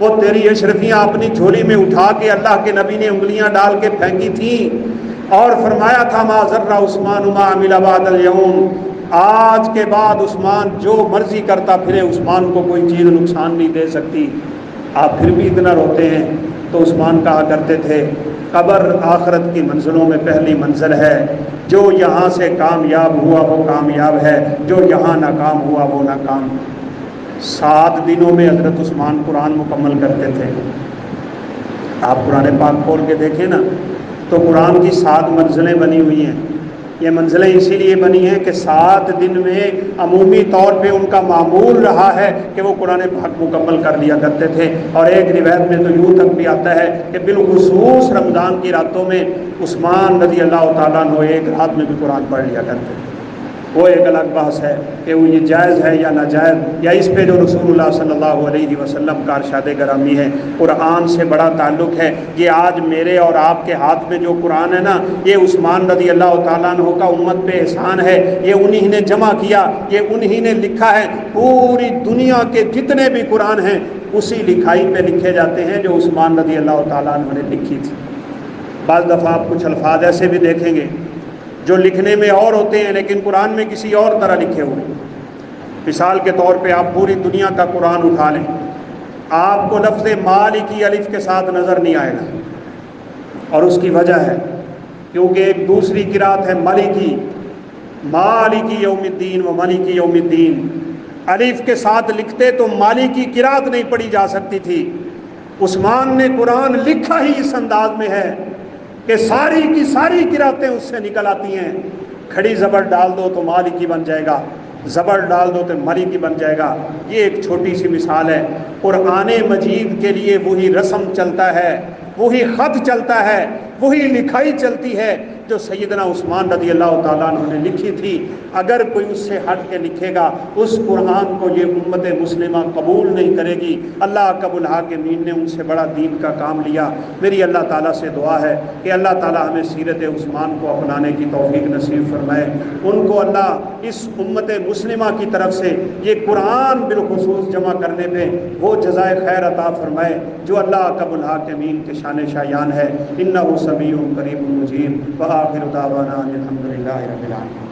وہ تیری اشرفیاں اپنی جھولی میں اٹھا کے اللہ کے نبی نے انگلیاں ڈال کے پھینکی تھیں اور فرمایا تھا ما ضر عثمان ما عمل بعد اليوم، آج کے بعد عثمان جو مرضی کرتا پھرے، عثمان کو کوئی چیز نقصان نہیں دے سکتی۔ آپ پھر بھی اتنا روتے ہیں تو عثمان کہا کرتے تھے، قبر آخرت کی منزلوں میں پہلی منزل ہے، جو یہاں سے کامیاب ہوا وہ کامیاب ہے، جو یہاں ناکام ہوا وہ ناکام۔ 7 دنوں میں حضرت عثمان قرآن مکمل کرتے تھے۔ آپ قرآن پاک کھول کے دیکھیں نا تو قرآن کی 7 منزلیں بنی ہوئی ہیں۔ یہ منزلیں اسی لیے بنی ہیں کہ 7 دن میں عمومی طور پہ ان کا معمول رہا ہے کہ وہ قرآن پاک مکمل کر لیا کرتے تھے۔ اور ایک روایت میں تو یوں تک بھی آتا ہے کہ بالخصوص رمضان کی راتوں میں عثمان رضی اللہ تعالیٰ عنہ ایک رات میں بھی قرآن پڑھ لیا کرتے تھے۔ وہ ایک الگ بحث ہے کہ وہ یہ جائز ہے یا ناجائز، یا اس پہ جو رسول اللہ صلی اللہ علیہ وسلم کا ارشاد گرامی ہے۔ قرآن سے بڑا تعلق ہے۔ یہ آج میرے اور آپ کے ہاتھ میں جو قرآن ہے نا، یہ عثمان رضی اللہ تعالیٰ عنہ کا امت پہ احسان ہے۔ یہ انہی نے جمع کیا، یہ انہی نے لکھا ہے۔ پوری دنیا کے جتنے بھی قرآن ہیں اسی لکھائی پہ لکھے جاتے ہیں جو عثمان رضی اللہ تعالیٰ عنہ نے لکھی تھی۔ بعض دفعہ آپ کچھ الفاظ ایسے بھی دیکھیں گے جو لکھنے میں اور ہوتے ہیں لیکن قرآن میں کسی اور طرح لکھے ہوئے۔ مثال کے طور پہ آپ پوری دنیا کا قرآن اٹھا لیں، آپ کو لفظ مالکی الف کے ساتھ نظر نہیں آئے گا، اور اس کی وجہ ہے کیونکہ ایک دوسری قرات ہے مالکی، مالکی یوم الدین و مالکی یوم الدین، الف کے ساتھ لکھتے تو مالکی قرات نہیں پڑھی جا سکتی تھی۔ عثمان نے قرآن لکھا ہی اس انداز میں ہے کہ ساری کی ساری قراتیں اس سے نکل آتی ہیں۔ کھڑی زبر ڈال دو تو مالکی بن جائے گا، زبر ڈال دو تو مالکی بن جائے گا۔ یہ ایک چھوٹی سی مثال ہے۔ قرآن مجید کے لیے وہی رسم چلتا ہے، وہی خط چلتا ہے، وہی لکھائی چلتی ہے جو سیدنا عثمان رضی اللہ تعالیٰ عنہ نے لکھی تھی، اگر کوئی اس سے ہٹ کے لکھے گا اس قرآن کو یہ امت مسلمہ قبول نہیں کرے گی۔ اللہ اکرم الحاکمین نے ان سے بڑا دین کا کام لیا۔ میری اللہ تعالیٰ سے دعا ہے کہ اللہ تعالیٰ ہمیں سیرت عثمان کو اپنانے کی توفیق نصیب فرمائے، ان کو اللہ اس امت مسلمہ کی طرف سے یہ قرآن بالخصوص جمع کرنے پہ وہ جزائے خیر عطا فرمائے جو اللہ اکرم الحاکمین کے شان شایان ہے۔ انہ سمیع قریب مجیب وآخر دعوانا الحمد للہ رب العالمین۔